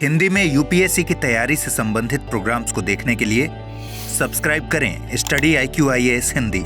हिंदी में यूपीएससी की तैयारी से संबंधित प्रोग्राम्स को देखने के लिए सब्सक्राइब करें स्टडी IQ-IAS हिंदी।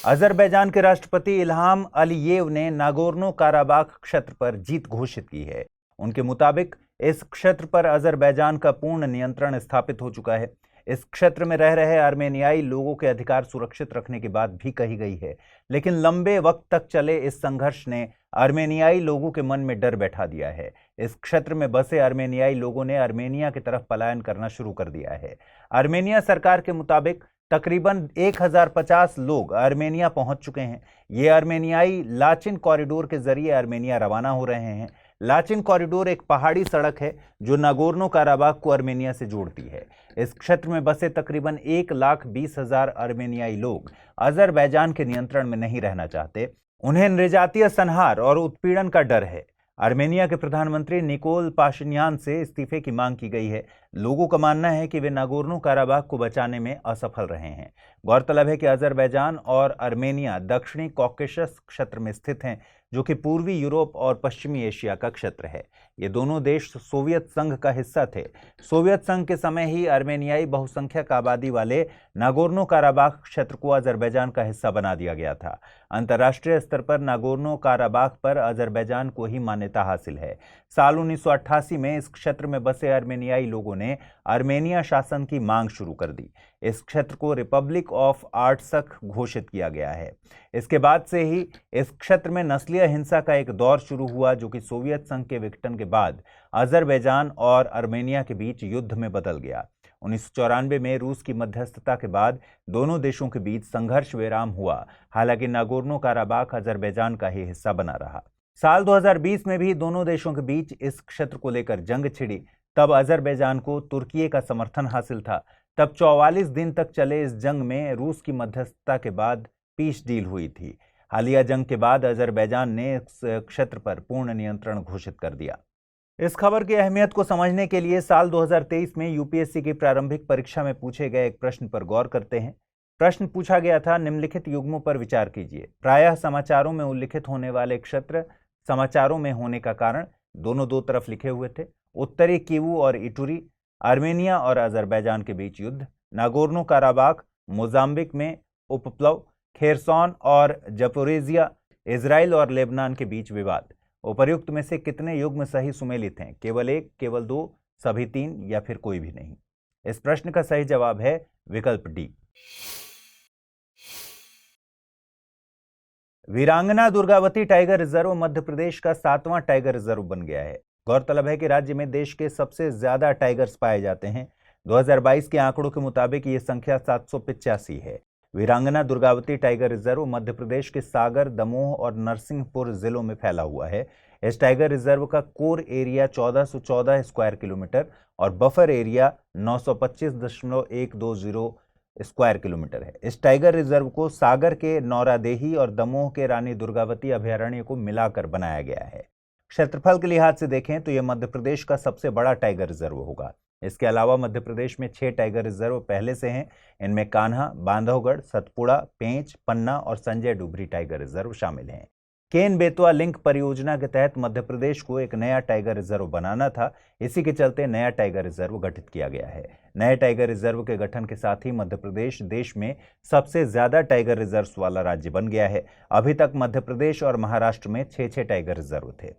अजरबैजान के राष्ट्रपति इल्हाम अलीयेव ने नागोर्नो काराबाख क्षेत्र पर जीत घोषित की है। उनके मुताबिक इस क्षेत्र पर अजरबैजान का पूर्ण नियंत्रण स्थापित हो चुका है। इस क्षेत्र में रह रहे आर्मेनियाई लोगों के अधिकार सुरक्षित रखने की बात भी कही गई है, लेकिन लंबे वक्त तक चले इस संघर्ष ने आर्मेनियाई लोगों के मन में डर बैठा दिया है। इस क्षेत्र में बसे आर्मेनियाई लोगों ने आर्मेनिया की तरफ पलायन करना शुरू कर दिया है। आर्मेनिया सरकार के मुताबिक तकरीबन 1050 लोग आर्मेनिया पहुंच चुके हैं। ये आर्मेनियाई लाचिन कॉरिडोर के जरिए आर्मेनिया रवाना हो रहे हैं। लाचिन कॉरिडोर एक पहाड़ी सड़क है जो नागोर्नो काराबाख को आर्मेनिया से जोड़ती है। इस क्षेत्र में बसे तकरीबन 1,20,000 आर्मेनियाई लोग अजरबैजान के नियंत्रण में नहीं रहना चाहते। उन्हें नृजातीय संहार और उत्पीड़न का डर है। आर्मेनिया के प्रधानमंत्री निकोल पाशिन्यान से इस्तीफे की मांग की गई है। लोगों का मानना है कि वे नागोर्नो काराबाख को बचाने में असफल रहे हैं। गौरतलब है कि अजरबैजान और आर्मेनिया दक्षिणी कॉकेशस क्षेत्र में स्थित हैं, जो कि पूर्वी यूरोप और पश्चिमी एशिया का क्षेत्र है। ये दोनों देश सोवियत संघ का हिस्सा थे। सोवियत संघ के समय ही आर्मेनियाई बहुसंख्यक आबादी वाले नागोर्नो काराबाख क्षेत्र को अजरबैजान का हिस्सा बना दिया गया था। अंतर्राष्ट्रीय स्तर पर नागोर्नो काराबाख पर अजरबैजान को ही मान्यता हासिल है। साल 1988 में इस क्षेत्र में बसे आर्मेनियाई लोगों ने आर्मेनिया शासन की मांग शुरू कर दी। इस क्षेत्र को रिपब्लिक ऑफ आर्ट्सक घोषित किया गया है। इसके बाद से ही इस क्षेत्र में नस्लीय हिंसा का एक दौर शुरू हुआ, जो कि सोवियत संघ के विघटन के बाद अजरबैजान और आर्मेनिया के बीच युद्ध में बदल गया। 1994 में रूस की मध्यस्थता के बाद दोनों देशों के बीच संघर्ष विराम हुआ। हालांकि नागोर्नो काराबाख अजरबैजान का ही हिस्सा बना रहा। साल 2020 में भी दोनों देशों के बीच इस क्षेत्र को लेकर जंग छिड़ी। तब अजरबैजान को तुर्की का समर्थन हासिल था। तब 44 दिन तक चले इस जंग में रूस की मध्यस्थता के बाद पीस डील हुई थी। हालिया जंग के बाद अजरबैजान ने इस क्षेत्र पर पूर्ण नियंत्रण घोषित कर दिया। इस खबर की अहमियत को समझने के लिए साल 2023 में यूपीएससी की प्रारंभिक परीक्षा में पूछे गए एक प्रश्न पर गौर करते हैं। प्रश्न पूछा गया था, निम्नलिखित युग्मों पर विचार कीजिए। प्रायः समाचारों में उल्लिखित होने वाले क्षेत्र समाचारों में होने का कारण दोनों दो तरफ लिखे हुए थे। उत्तरी कीवू और इटूरी, आर्मेनिया और अजरबैजान के बीच युद्ध, नागोर्नो काराबाख, मोजाम्बिक में उपप्लव, खेरसौन और जपोरेजिया, इजराइल और लेबनान के बीच विवाद। उपर्युक्त में से कितने युग्म सही सुमेलित हैं? केवल एक, केवल दो, सभी तीन या फिर कोई भी नहीं? इस प्रश्न का सही जवाब है विकल्प डी। वीरांगना दुर्गावती टाइगर रिजर्व मध्य प्रदेश का 7वां टाइगर रिजर्व बन गया है। गौरतलब है कि राज्य में देश के सबसे ज्यादा टाइगर्स पाए जाते हैं। 2022 के आंकड़ों के मुताबिक ये संख्या 785 है। वीरांगना दुर्गावती टाइगर रिजर्व मध्य प्रदेश के सागर, दमोह और नरसिंहपुर जिलों में फैला हुआ है। इस टाइगर रिजर्व का कोर एरिया 1414 स्क्वायर किलोमीटर और बफर एरिया 925.120 स्क्वायर किलोमीटर है। इस टाइगर रिजर्व को सागर के नौरादेही और दमोह के रानी दुर्गावती अभयारण्य को मिलाकर बनाया गया है। क्षेत्रफल के लिहाज से देखें तो यह मध्य प्रदेश का सबसे बड़ा टाइगर रिजर्व होगा। इसके अलावा मध्य प्रदेश में 6 टाइगर रिजर्व पहले से हैं। इनमें कान्हा, बांधवगढ़, सतपुड़ा, पेंच, पन्ना और संजय डुबरी टाइगर रिजर्व शामिल हैं। केन बेतवा लिंक परियोजना के तहत मध्य प्रदेश को एक नया टाइगर रिजर्व बनाना था। इसी के चलते नया टाइगर रिजर्व गठित किया गया है। नए टाइगर रिजर्व के गठन के साथ ही मध्य प्रदेश देश में सबसे ज्यादा टाइगर रिजर्व वाला राज्य बन गया है। अभी तक मध्य प्रदेश और महाराष्ट्र में 6 टाइगर रिजर्व थे।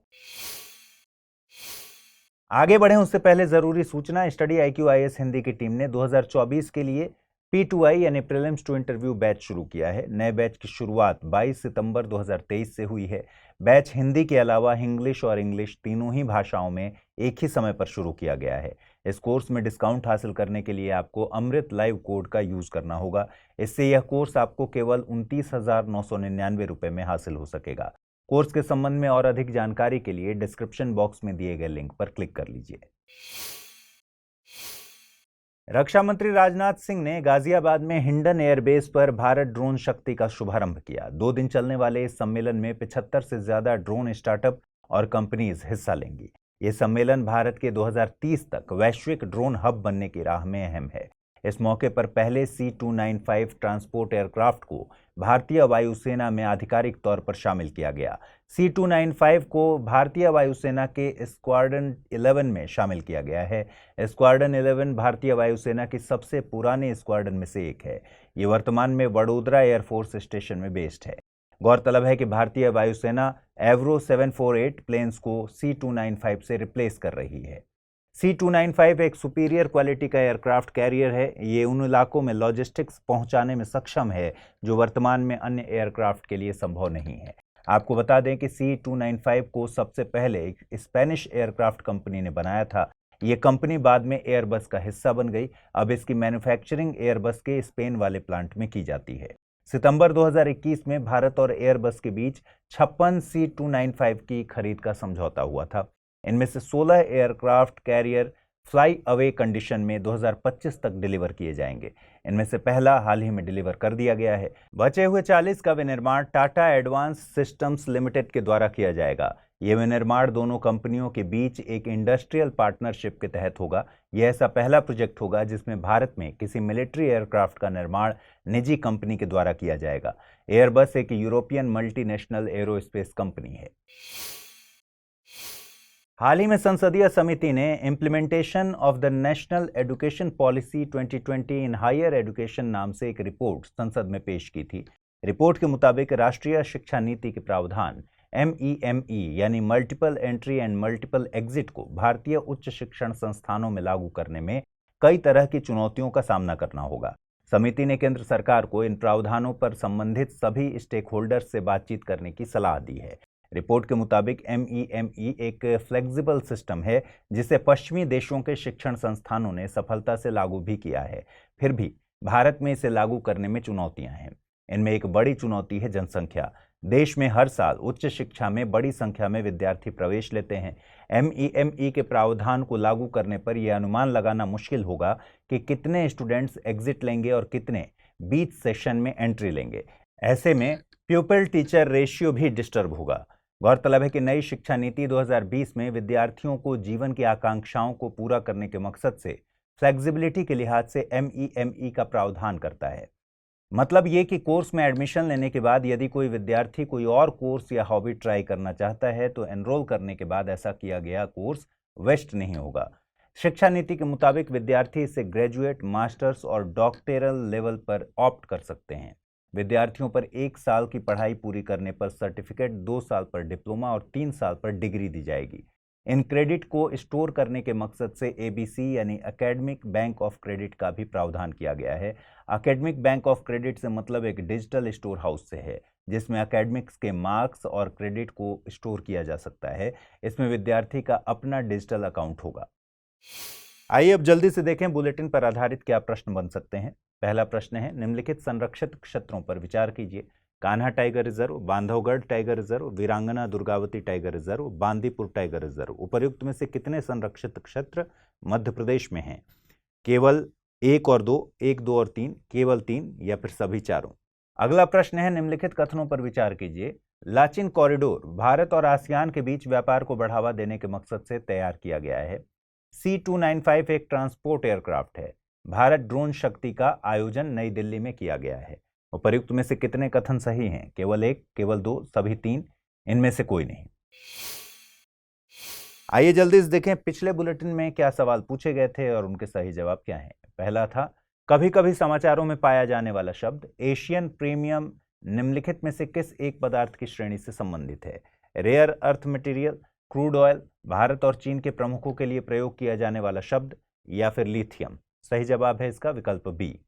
आगे बढ़े उससे पहले जरूरी सूचना, स्टडी IQ-IAS हिंदी की टीम ने 2024 के लिए P2I यानी प्रीलिम्स टू इंटरव्यू बैच शुरू किया है। नए बैच की शुरुआत 22 सितंबर 2023 से हुई है। बैच हिंदी के अलावा इंग्लिश और इंग्लिश तीनों ही भाषाओं में एक ही समय पर शुरू किया गया है। इस कोर्स में डिस्काउंट हासिल करने के लिए आपको अमृत लाइव कोड का यूज करना होगा। इससे यह कोर्स आपको केवल 29,999 रुपए में हासिल हो सकेगा। कोर्स के संबंध में और अधिक जानकारी के लिए डिस्क्रिप्शन बॉक्स में दिए गए लिंक पर क्लिक कर लीजिए। रक्षा मंत्री राजनाथ सिंह ने गाजियाबाद में हिंडन एयरबेस पर भारत ड्रोन शक्ति का शुभारंभ किया। 2 दिन चलने वाले इस सम्मेलन में 75 से ज्यादा ड्रोन स्टार्टअप और कंपनीज हिस्सा लेंगी। ये सम्मेलन भारत के 2030 तक वैश्विक ड्रोन हब बनने की राह में अहम है। इस मौके पर पहले C-295 ट्रांसपोर्ट एयरक्राफ्ट को भारतीय वायुसेना में आधिकारिक तौर पर शामिल किया गया। C-295 को भारतीय वायुसेना के स्क्वाड्रन 11 में शामिल किया गया है। स्क्वाड्रन 11 भारतीय वायुसेना की सबसे पुराने स्क्वाड्रन में से एक है। ये वर्तमान में वडोदरा एयरफोर्स स्टेशन में बेस्ड है। गौरतलब है कि भारतीय वायुसेना एवरो 748 प्लेन्स को C-295 से रिप्लेस कर रही है। C-295 एक सुपीरियर क्वालिटी का एयरक्राफ्ट कैरियर है। ये उन इलाकों में लॉजिस्टिक्स पहुंचाने में सक्षम है जो वर्तमान में अन्य एयरक्राफ्ट के लिए संभव नहीं है। आपको बता दें कि C-295 को सबसे पहले एक स्पेनिश एयरक्राफ्ट कंपनी ने बनाया था। ये कंपनी बाद में एयरबस का हिस्सा बन गई। अब इसकी मैन्युफैक्चरिंग एयरबस के स्पेन वाले प्लांट में की जाती है। सितंबर 2021 में भारत और एयरबस के बीच 56 C-295 की खरीद का समझौता हुआ था। इनमें से 16 aircraft carrier fly away condition में 2025 तक डिलीवर किए जाएंगे। इनमें से पहला हाल ही में डिलीवर कर दिया गया है। बचे हुए 40 का विनिर्माण टाटा एडवांस सिस्टम्स लिमिटेड के द्वारा किया जाएगा। यह विनिर्माण दोनों कंपनियों के बीच एक इंडस्ट्रियल पार्टनरशिप के तहत होगा। यह ऐसा पहला प्रोजेक्ट होगा जिसमें भारत में किसी मिलिट्री एयरक्राफ्ट का निर्माण निजी कंपनी के द्वारा किया जाएगा। एयरबस एक यूरोपियन मल्टीनेशनल एरोस्पेस कंपनी है। हाल ही में संसदीय समिति ने implementation of the national education policy 2020 in higher education नाम से एक रिपोर्ट संसद में पेश की थी। रिपोर्ट के मुताबिक राष्ट्रीय शिक्षा नीति के प्रावधान MEME यानी multiple entry and multiple exit को भारतीय उच्च शिक्षण संस्थानों में लागू करने में कई तरह की चुनौतियों का सामना करना होगा। समिति ने केंद्र सरकार को इन प्रावधानों पर संबंधित सभी स्टेक होल्डर्स से बातचीत करने की सलाह दी है। रिपोर्ट के मुताबिक MEME एक फ्लेक्सिबल सिस्टम है जिसे पश्चिमी देशों के शिक्षण संस्थानों ने सफलता से लागू भी किया है। फिर भी भारत में इसे लागू करने में चुनौतियां हैं। इनमें एक बड़ी चुनौती है जनसंख्या। देश में हर साल उच्च शिक्षा में बड़ी संख्या में विद्यार्थी प्रवेश लेते हैं। MEME के प्रावधान को लागू करने पर यह अनुमान लगाना मुश्किल होगा कि कितने स्टूडेंट्स एग्जिट लेंगे और कितने बीच सेशन में एंट्री लेंगे। ऐसे में प्यूपिल टीचर रेशियो भी डिस्टर्ब होगा। गौरतलब है कि नई शिक्षा नीति 2020 में विद्यार्थियों को जीवन की आकांक्षाओं को पूरा करने के मकसद से फ्लेक्सिबिलिटी के लिहाज से MEME का प्रावधान करता है। मतलब ये कि कोर्स में एडमिशन लेने के बाद यदि कोई विद्यार्थी कोई और कोर्स या हॉबी ट्राई करना चाहता है तो एनरोल करने के बाद ऐसा किया गया कोर्स वेस्ट नहीं होगा। शिक्षा नीति के मुताबिक विद्यार्थी इसे ग्रेजुएट, मास्टर्स और डॉक्टरल लेवल पर ऑप्ट कर सकते हैं। विद्यार्थियों पर 1 साल की पढ़ाई पूरी करने पर सर्टिफिकेट, 2 साल पर डिप्लोमा और 3 साल पर डिग्री दी जाएगी। इन क्रेडिट को स्टोर करने के मकसद से ABC यानी एकेडमिक बैंक ऑफ क्रेडिट का भी प्रावधान किया गया है। एकेडमिक बैंक ऑफ क्रेडिट से मतलब एक डिजिटल स्टोर हाउस से है जिसमें एकेडमिक्स के मार्क्स और क्रेडिट को स्टोर किया जा सकता है। इसमें विद्यार्थी का अपना डिजिटल अकाउंट होगा। आइए अब जल्दी से देखें बुलेटिन पर आधारित क्या प्रश्न बन सकते हैं। पहला प्रश्न है, निम्नलिखित संरक्षित क्षेत्रों पर विचार कीजिए। Kanha tiger reserve, Bandhavgarh tiger reserve, Veerangana Durgavati tiger reserve, Bandipur tiger reserve. उपर्युक्त में से कितने संरक्षित क्षेत्र मध्य प्रदेश में हैं? केवल 1 और 2, 1, 2 और 3, केवल 3 या फिर सभी चारों? अगला प्रश्न है, निम्नलिखित कथनों पर विचार कीजिए। लाचिन कॉरिडोर भारत और आसियान के बीच व्यापार को बढ़ावा देने के मकसद से तैयार किया गया है। C-295 एक ट्रांसपोर्ट एयरक्राफ्ट है। भारत ड्रोन शक्ति का आयोजन नई दिल्ली में किया गया है। उपर्युक्त में से कितने कथन सही हैं? केवल 1, केवल 2, सभी 3, इनमें से कोई नहीं। आइए जल्दी से देखें पिछले बुलेटिन में क्या सवाल पूछे गए थे और उनके सही जवाब क्या हैं। पहला था, कभी कभी समाचारों में पाया जाने वाला शब्द एशियन प्रीमियम निम्नलिखित में से किस एक पदार्थ की श्रेणी से संबंधित है? Rare earth material, crude oil, Bharat और चीन के प्रमुखों के लिए प्रयोग किया जाने वाला शब्द या फिर लिथियम? सही जवाब है इसका विकल्प बी।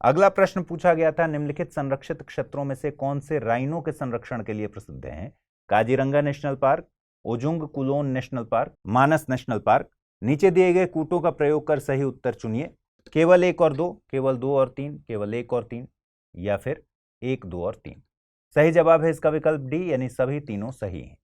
अगला प्रश्न पूछा गया था, निम्नलिखित संरक्षित क्षेत्रों में से कौन से राइनो के संरक्षण के लिए प्रसिद्ध हैं? Kaziranga national park, Ujung Kulon national park, Manas national park. नीचे दिए गए कूटों का प्रयोग कर सही उत्तर चुनिए। केवल 1 और 2, केवल 2 और 3, केवल 1 और 3 या फिर 1, 2 और 3। सही जवाब है इसका विकल्प डी यानी सभी तीनों सही हैं।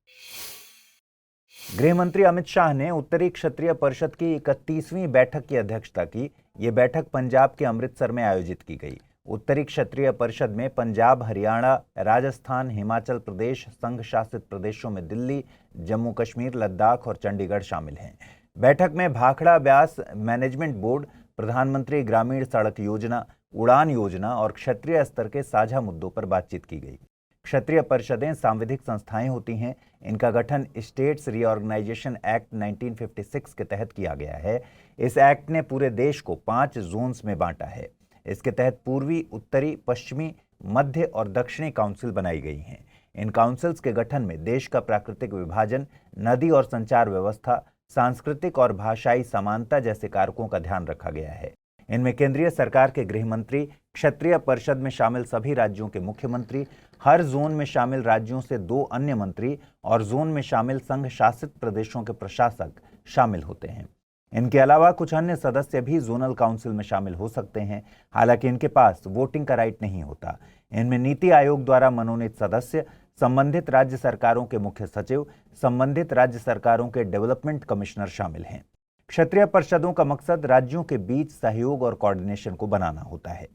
गृह मंत्री अमित शाह ने उत्तरी क्षत्रिय परिषद की 31वीं बैठक की अध्यक्षता की। ये बैठक पंजाब के अमृतसर में आयोजित की गई। उत्तरी क्षत्रिय परिषद में पंजाब, हरियाणा, राजस्थान, हिमाचल प्रदेश, संघ शासित प्रदेशों में दिल्ली, जम्मू कश्मीर, लद्दाख और चंडीगढ़ शामिल हैं। बैठक में भाखड़ा ब्यास मैनेजमेंट बोर्ड, प्रधानमंत्री ग्रामीण सड़क योजना, उड़ान योजना और क्षत्रिय स्तर के साझा मुद्दों पर बातचीत की गई। क्षत्रिय परिषदें सांविधिक संस्थाएं होती हैं। इनका गठन स्टेट्स रीऑर्गेनाइजेशन एक्ट 1956 के तहत किया गया है। इस एक्ट ने पूरे देश को 5 जोन्स में बांटा है। इसके तहत पूर्वी, उत्तरी, पश्चिमी, मध्य और दक्षिणी काउंसिल बनाई गई हैं। इन काउंसिल्स के गठन में देश का प्राकृतिक विभाजन, नदी और संचार व्यवस्था, सांस्कृतिक और भाषाई समानता जैसे कारकों का ध्यान रखा गया है। इनमें केंद्रीय सरकार के गृह मंत्री, क्षत्रिय परिषद में शामिल सभी राज्यों के मुख्यमंत्री, हर जोन में शामिल राज्यों से 2 अन्य मंत्री और जोन में शामिल संघ शासित प्रदेशों के प्रशासक शामिल होते हैं। इनके अलावा कुछ अन्य सदस्य भी जोनल काउंसिल में शामिल हो सकते हैं, हालांकि इनके पास वोटिंग का राइट नहीं होता। इनमें नीति आयोग द्वारा मनोनीत सदस्य, संबंधित राज्य सरकारों के मुख्य सचिव, संबंधित राज्य सरकारों के डेवलपमेंट कमिश्नर शामिल हैं। क्षत्रिय परिषदों का मकसद राज्यों के बीच सहयोग और कोऑर्डिनेशन को बनाना होता है।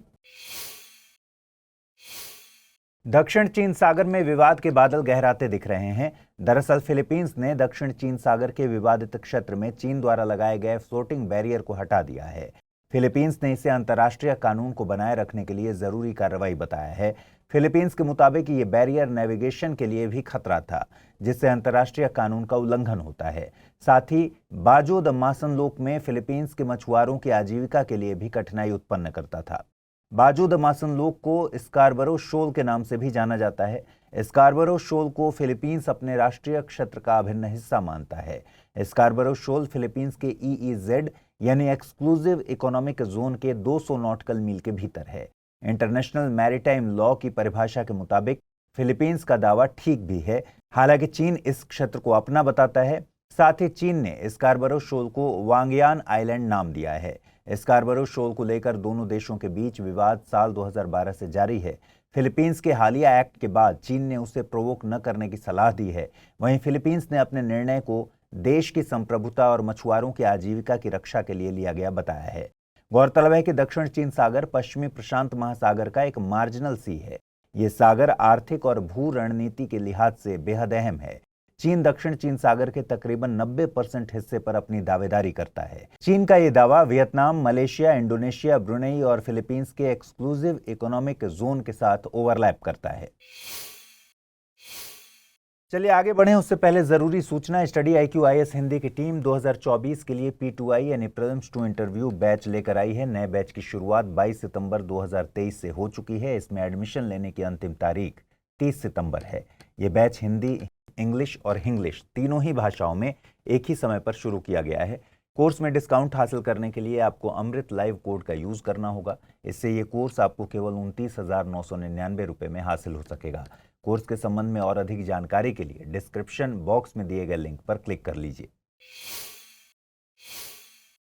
दक्षिण चीन सागर में विवाद के बादल गहराते दिख रहे हैं। दरअसल फिलीपींस ने दक्षिण चीन सागर के विवादित क्षेत्र में चीन द्वारा लगाए गए फ्लोटिंग बैरियर को हटा दिया है। फिलीपींस ने इसे अंतर्राष्ट्रीय कानून को बनाए रखने के लिए जरूरी कार्रवाई बताया है। फिलीपींस के मुताबिक ये बैरियर नेविगेशन के लिए भी खतरा था, जिससे अंतर्राष्ट्रीय कानून का उल्लंघन होता है। साथ ही बाजो द मासनलोक में फिलीपींस के मछुआरों की आजीविका के लिए भी कठिनाई उत्पन्न करता था। बाजो द मासनलोक को स्कारबरो शोल के नाम से भी जाना जाता है। स्कारबरो शोल को फिलीपींस अपने राष्ट्रीय क्षेत्र का अभिन्न हिस्सा मानता है। स्कारबरो शोल फिलीपींस के EEZ यानी एक्सक्लूसिव इकोनॉमिक जोन के 200 नॉटिकल मील के भीतर है। इंटरनेशनल मैरीटाइम लॉ की परिभाषा के मुताबिक फिलीपींस का दावा ठीक भी है। हालांकि चीन इस क्षेत्र को अपना बताता है। साथ ही चीन ने स्कारबरो शोल को वांगयान आइलैंड नाम दिया है। स्कारबरो शोल को लेकर दोनों देशों के बीच विवाद साल 2012 से जारी है। फिलीपींस के हालिया एक्ट के बाद चीन ने उसे प्रोवोक न करने की सलाह दी है। वहीं फिलीपींस ने अपने निर्णय को देश की संप्रभुता और मछुआरों की आजीविका की रक्षा के लिए लिया गया बताया है। गौरतलब है कि दक्षिण चीन सागर पश्चिमी प्रशांत महासागर का एक मार्जिनल सी है। ये सागर आर्थिक और भू रणनीति के लिहाज से बेहद अहम है। चीन दक्षिण चीन सागर के तकरीबन 90% हिस्से पर अपनी दावेदारी करता है। चीन का ये दावा वियतनाम, मलेशिया, इंडोनेशिया, ब्रुनेई और फिलीपींस के एक्सक्लूसिव इकोनॉमिक जोन के साथ ओवरलैप करता है। चलिए आगे बढ़ें, उससे पहले जरूरी सूचना। स्टडी IQ IAS हिंदी की टीम 2024 के लिए P2I यानी प्रीलिम्स टू इंटरव्यू बैच लेकर आई है। नए बैच की शुरुआत 22 सितंबर 2023 से हो चुकी है। इसमें एडमिशन लेने की अंतिम तारीख 30 सितंबर है। ये बैच हिंदी, इंग्लिश और हिंग्लिश तीनों ही भाषाओं में एक ही समय पर शुरू किया गया है। कोर्स में डिस्काउंट हासिल करने के लिए आपको अमृत लाइव कोड का यूज करना होगा। इससे ये कोर्स आपको केवल 29,999 रुपये में हासिल हो सकेगा। कोर्स के संबंध में और अधिक जानकारी के लिए डिस्क्रिप्शन बॉक्स में दिए गए लिंक पर क्लिक कर लीजिए।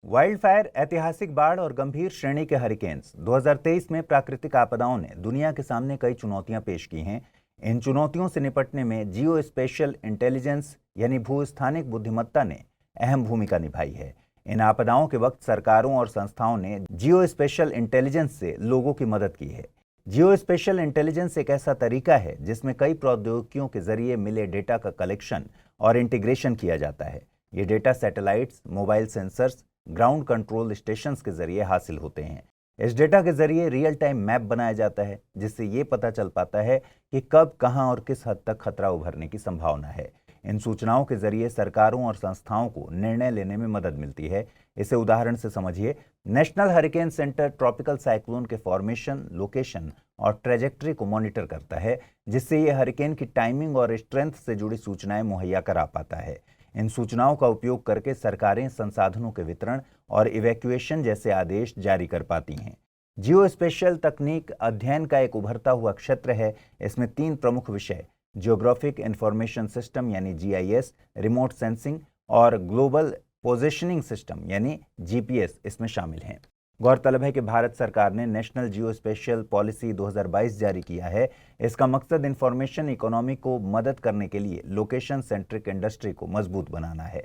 वाइल्ड फायर, ऐतिहासिक बाढ़ और गंभीर श्रेणी के हरिकेन्स 2023 में प्राकृतिक आपदाओं ने दुनिया के सामने कई चुनौतियां पेश की हैं। इन चुनौतियों से निपटने में जियो स्पेशियल इंटेलिजेंस यानी भूस्थानिक बुद्धिमत्ता ने अहम भूमिका निभाई है। इन आपदाओं के वक्त सरकारों और संस्थाओं ने जियो स्पेशियल इंटेलिजेंस से लोगों की मदद की है। जियो स्पेशियल इंटेलिजेंस एक ऐसा तरीका है जिसमें कई प्रौद्योगिकियों के जरिए मिले डेटा का कलेक्शन और इंटीग्रेशन किया जाता है। ये data satellites, mobile sensors, ground control stations के जरिए हासिल होते हैं। इस डेटा के जरिए रियल टाइम मैप बनाया जाता है, जिससे ये पता चल पाता है कि कब, कहां और किस हद तक खतरा उभरने की संभावना है। इन सूचनाओं के जरिए सरकारों और संस्थाओं को निर्णय लेने में मदद मिलती है। इसे उदाहरण से समझिए। National hurricane centre tropical cyclone के फॉर्मेशन, लोकेशन और ट्रेजेक्ट्री को मॉनिटर करता है, जिससे ये हरिकेन की टाइमिंग और स्ट्रेंथ से जुड़ी सूचनाएं मुहैया करा पाता है। इन सूचनाओं का उपयोग करके सरकारें संसाधनों के वितरण और इवैक्यूएशन जैसे आदेश जारी कर पाती हैं। जियो स्पेशियल तकनीक अध्ययन का एक उभरता हुआ क्षेत्र है। इसमें 3 प्रमुख विषय जियोग्राफिक इंफॉर्मेशन सिस्टम यानी GIS, रिमोट सेंसिंग और ग्लोबल पोजिशनिंग सिस्टम यानी GPS इसमें शामिल हैं। गौरतलब है कि भारत सरकार ने नेशनल जियो स्पेशियल पॉलिसी 2022 जारी किया है। इसका मकसद इंफॉर्मेशन इकोनॉमी को मदद करने के लिए लोकेशन सेंट्रिक इंडस्ट्री को मजबूत बनाना है।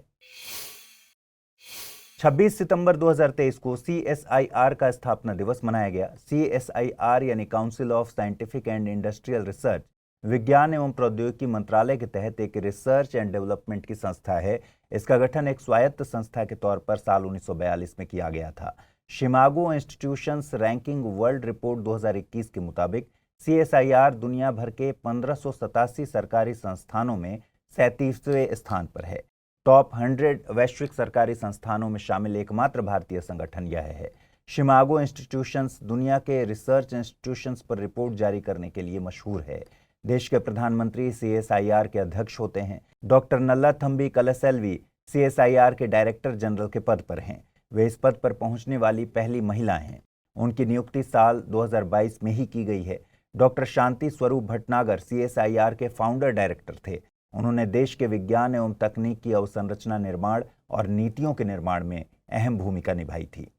26 सितंबर 2023 को CSIR का स्थापना दिवस मनाया गया। CSIR यानी council of scientific and industrial research विज्ञान एवं प्रौद्योगिकी मंत्रालय के तहत एक रिसर्च एंड डेवलपमेंट की संस्था है। इसका गठन एक स्वायत्त संस्था के तौर पर साल 1942 में किया गया था। Chicago institutions ranking world report 2021 के मुताबिक CSIR दुनिया भर के 1587 सरकारी संस्थानों में 37वें स्थान पर है। टॉप 100 वैश्विक सरकारी संस्थानों में शामिल एकमात्र भारतीय संगठन यह है। शिकागो इंस्टीट्यूशंस दुनिया के रिसर्च इंस्टीट्यूशंस पर रिपोर्ट जारी करने के लिए मशहूर है। देश के प्रधानमंत्री CSIR के अध्यक्ष होते हैं। डॉक्टर नल्लाथम्बी कलसेल्वी CSIR के डायरेक्टर जनरल के पद पर हैं। वे इस पद पर पहुंचने वाली पहली महिला हैं। उनकी नियुक्ति साल 2022 में ही की गई है। डॉक्टर शांति स्वरूप भटनागर CSIR के फाउंडर डायरेक्टर थे। उन्होंने देश के विज्ञान एवं तकनीक की अवसंरचना निर्माण और नीतियों के निर्माण में अहम भूमिका निभाई थी।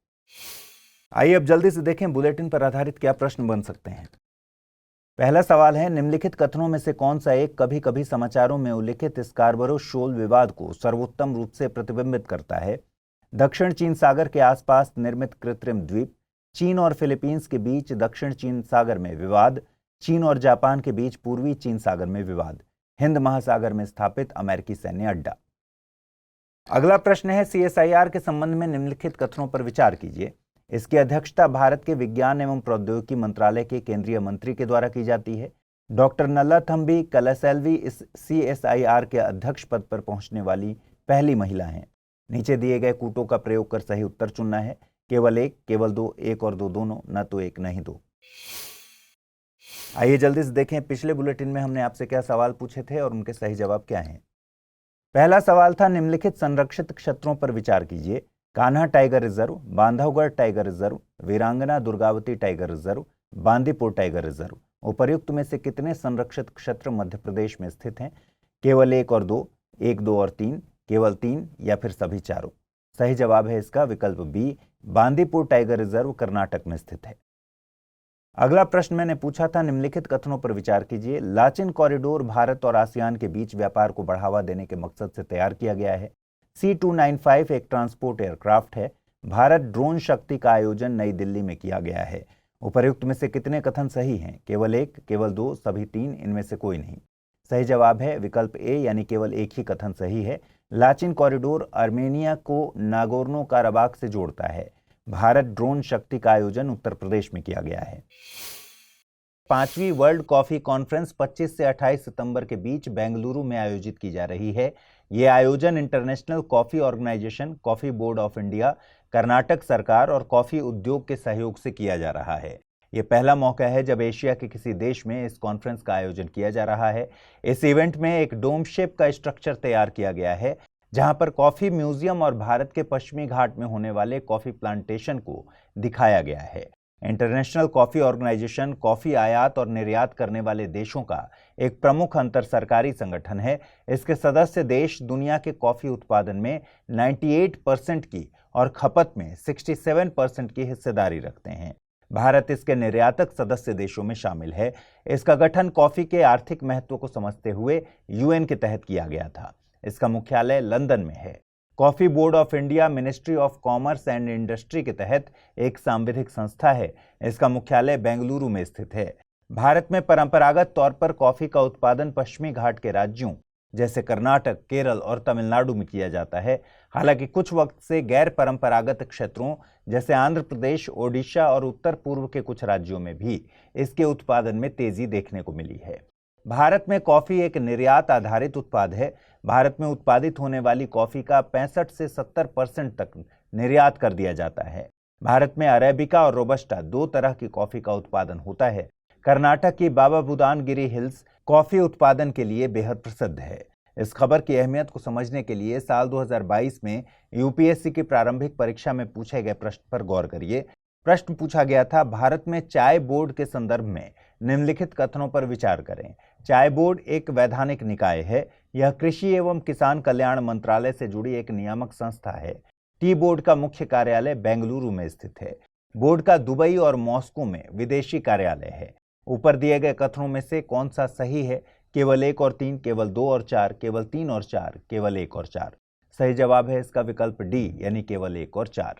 आइए अब जल्दी से देखें बुलेटिन पर आधारित क्या प्रश्न बन सकते हैं। पहला सवाल है, निम्नलिखित कथनों में से कौन सा एक कभी कभी समाचारों में उल्लिखित स्कारबरो शोल विवाद को सर्वोत्तम रूप से प्रतिबिंबित करता है? दक्षिण चीन सागर के आसपास निर्मित कृत्रिम द्वीप, चीन और फिलीपींस के बीच दक्षिण चीन सागर में विवाद, चीन और जापान के बीच पूर्वी चीन सागर में विवाद, हिंद महासागर में स्थापित अमेरिकी सैन्य अड्डा। अगला प्रश्न है, CSIR के संबंध में निम्नलिखित कथनों पर विचार कीजिए। इसकी अध्यक्षता भारत के विज्ञान एवं प्रौद्योगिकी मंत्रालय के केंद्रीय मंत्री के द्वारा की जाती है। डॉक्टर नल्लाथम्बी कलसेल्वी इस CSIR के अध्यक्ष पद पर पहुंचने वाली पहली महिला हैं। नीचे दिए गए कूटों का प्रयोग कर सही उत्तर चुनना है। केवल एक, केवल दो, एक और दो दोनों, न तो एक न ही दो। आइए जल्दी से देखें पिछले बुलेटिन में हमने आपसे क्या सवाल पूछे थे और उनके सही जवाब क्या हैं। पहला सवाल था, निम्नलिखित संरक्षित क्षेत्रों पर विचार कीजिए। Kanha tiger reserve, Bandhavgarh tiger reserve, Veerangana Durgavati tiger reserve, Bandipur tiger reserve. उपर्युक्त में से कितने संरक्षित क्षेत्र मध्य प्रदेश में स्थित हैं? केवल एक और दो, एक, दो और तीन, केवल तीन या फिर सभी चारों? सही जवाब है इसका विकल्प B, Bandipur tiger reserve Karnataka में स्थित है। अगला प्रश्न मैंने पूछा था, निम्नलिखित कथनों पर विचार कीजिए। लाचिन कॉरिडोर भारत और आसियान के बीच व्यापार को बढ़ावा देने के मकसद से तैयार किया गया है। C295 एक ट्रांसपोर्ट एयरक्राफ्ट है। भारत ड्रोन शक्ति का आयोजन नई दिल्ली में किया गया है। उपर्युक्त में से कितने कथन सही हैं? केवल एक, केवल दो, सभी तीन, इनमें से कोई नहीं। सही जवाब है विकल्प ए, यानी केवल एक ही कथन सही है। लाचिन कॉरिडोर आर्मेनिया को नागोर्नो काराबाख से जोड़ता है। भारत ड्रोन शक्ति का आयोजन उत्तर प्रदेश में किया गया है। 5वीं वर्ल्ड कॉफी कॉन्फ्रेंस 25 से 28 सितंबर के बीच बेंगलुरु में आयोजित की जा रही है। यह आयोजन International Coffee Organization, Coffee Board of India, Karnataka सरकार और कॉफी उद्योग के सहयोग से किया जा रहा है। यह पहला मौका है जब एशिया के किसी देश में इस कॉन्फ्रेंस का आयोजन किया जा रहा है। इस इवेंट में एक डोम शेप का स्ट्रक्चर तैयार किया गया है, जहां पर कॉफी म्यूजियम और भारत के पश्चिमी घाट में होने वाले कॉफी प्लांटेशन को दिखाया गया है। इंटरनेशनल कॉफी ऑर्गेनाइजेशन कॉफी आयात और निर्यात करने वाले देशों का एक प्रमुख अंतर सरकारी संगठन है। इसके सदस्य देश दुनिया के कॉफी उत्पादन में 98% की और खपत में 67% की हिस्सेदारी रखते हैं। भारत इसके निर्यातक सदस्य देशों में शामिल है। इसका गठन कॉफी के आर्थिक महत्व को समझते हुए UN के तहत किया गया था। इसका मुख्यालय लंदन में है। Coffee Board of India ministry of commerce and industry के तहत एक सांविधिक संस्था है। इसका मुख्यालय बेंगलुरु में स्थित है। भारत में परंपरागत तौर पर कॉफी का उत्पादन पश्चिमी घाट के राज्यों जैसे कर्नाटक, केरल और तमिलनाडु में किया जाता है। हालांकि कुछ वक्त से गैर परंपरागत क्षेत्रों जैसे आंध्र प्रदेश, ओडिशा और उत्तर पूर्व के कुछ राज्यों में भी इसके उत्पादन में तेजी देखने को मिली है। भारत में कॉफी एक निर्यात आधारित उत्पाद है। भारत में उत्पादित होने वाली कॉफी का 65 से 70% तक निर्यात कर दिया जाता है। भारत में अरेबिका और रोबस्टा दो तरह की कॉफी का उत्पादन होता है। कर्नाटक की बाबा बुदानगिरी हिल्स कॉफी उत्पादन के लिए बेहद प्रसिद्ध है। इस खबर की अहमियत को समझने के लिए साल 2022 में UPSC की प्रारंभिक परीक्षा में पूछे गए प्रश्न पर गौर करिए। प्रश्न पूछा गया था, भारत में चाय बोर्ड के संदर्भ में निम्नलिखित कथनों पर विचार करें। चाय बोर्ड एक वैधानिक निकाय है। यह कृषि एवं किसान कल्याण मंत्रालय से जुड़ी एक नियामक संस्था है। टी बोर्ड का मुख्य कार्यालय बेंगलुरु में स्थित है। बोर्ड का दुबई और मॉस्को में विदेशी कार्यालय है। ऊपर दिए गए कथनों में से कौन सा सही है? केवल एक और तीन, केवल दो और चार, केवल तीन और चार, केवल एक और चार। सही जवाब है इसका विकल्प डी यानी केवल 1 और 4।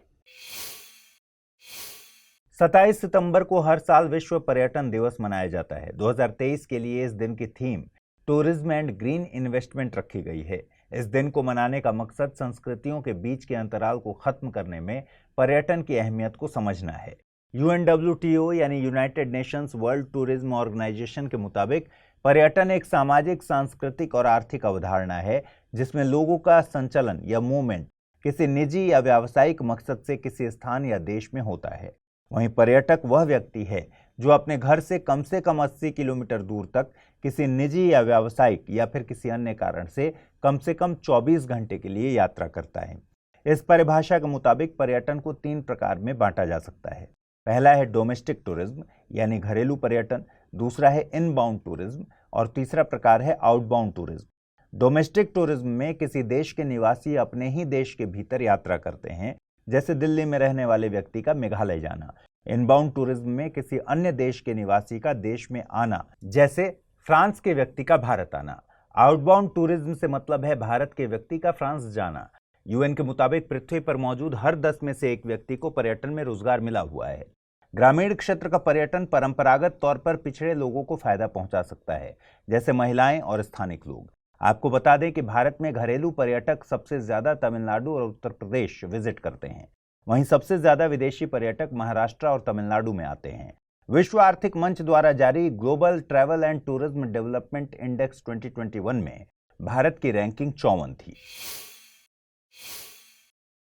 27 सितंबर को हर साल विश्व पर्यटन दिवस मनाया जाता है। 2023 के लिए इस दिन की theme tourism and green investment रखी गई है। इस दिन को मनाने का मकसद संस्कृतियों के बीच के अंतराल को खत्म करने में पर्यटन की अहमियत को समझना है। UNWTO यानी United Nations World Tourism Organization के मुताबिक पर्यटन एक सामाजिक, सांस्कृतिक और आर्थिक अवधारणा है जिसमें लोगों का संचलन या मूवमेंट किसी निजी या व्यावसायिक मकसद से किसी स्थान या देश में होता है। वहीं पर्यटक वह व्यक्ति है जो अपने घर से कम 80 किलोमीटर दूर तक किसी निजी या व्यावसायिक या फिर किसी अन्य कारण से कम 24 घंटे के लिए यात्रा करता है। इस परिभाषा के मुताबिक पर्यटन को 3 प्रकार में बांटा जा सकता है। पहला है डोमेस्टिक टूरिज्म यानी घरेलू पर्यटन, दूसरा है इनबाउंड टूरिज्म और तीसरा प्रकार है आउटबाउंड टूरिज्म। डोमेस्टिक टूरिज्म में किसी देश के निवासी अपने ही देश के भीतर यात्रा करते हैं, जैसे दिल्ली में रहने वाले व्यक्ति का मेघालय जाना। इनबाउंड टूरिज्म में किसी अन्य देश के निवासी का देश में आना, जैसे फ्रांस के व्यक्ति का भारत आना। आउटबाउंड टूरिज्म से मतलब है भारत के व्यक्ति का फ्रांस जाना। UN के मुताबिक पृथ्वी पर मौजूद हर 10 में से एक व्यक्ति को पर्यटन में रोजगार मिला हुआ है। ग्रामीण क्षेत्र का पर्यटन परंपरागत तौर पर पिछड़े लोगों को फायदा पहुंचा सकता है, जैसे महिलाएं और स्थानिक लोग। आपको बता दें कि भारत में घरेलू पर्यटक सबसे ज्यादा तमिलनाडु और उत्तर प्रदेश विजिट करते हैं। वहीं सबसे ज्यादा विदेशी पर्यटक महाराष्ट्र और तमिलनाडु में आते हैं। विश्व आर्थिक मंच द्वारा जारी global travel and tourism development index 2021 में भारत की रैंकिंग 54 थी।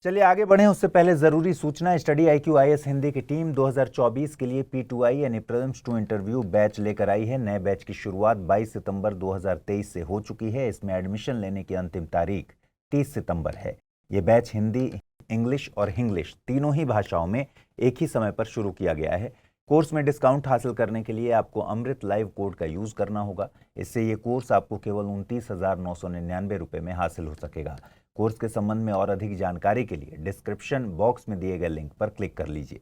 चलिए आगे बढ़ें, उससे पहले जरूरी सूचना। स्टडी IQ IAS हिंदी की टीम 2024 के लिए P2I यानी प्रीलिम्स टू इंटरव्यू बैच लेकर आई है। नए बैच की शुरुआत 22 सितंबर 2023 से हो चुकी है। इसमें एडमिशन लेने की अंतिम तारीख 30 सितंबर है। ये बैच हिंदी, इंग्लिश और हिंग्लिश तीनों ही भाषाओं में एक ही समय पर शुरू किया गया है। कोर्स में डिस्काउंट हासिल करने के लिए आपको अमृत लाइव कोड का यूज करना होगा। इससे ये कोर्स आपको केवल 29,999 रुपये में हासिल हो सकेगा। कोर्स के संबंध में और अधिक जानकारी के लिए डिस्क्रिप्शन बॉक्स में दिए गए लिंक पर क्लिक कर लीजिए।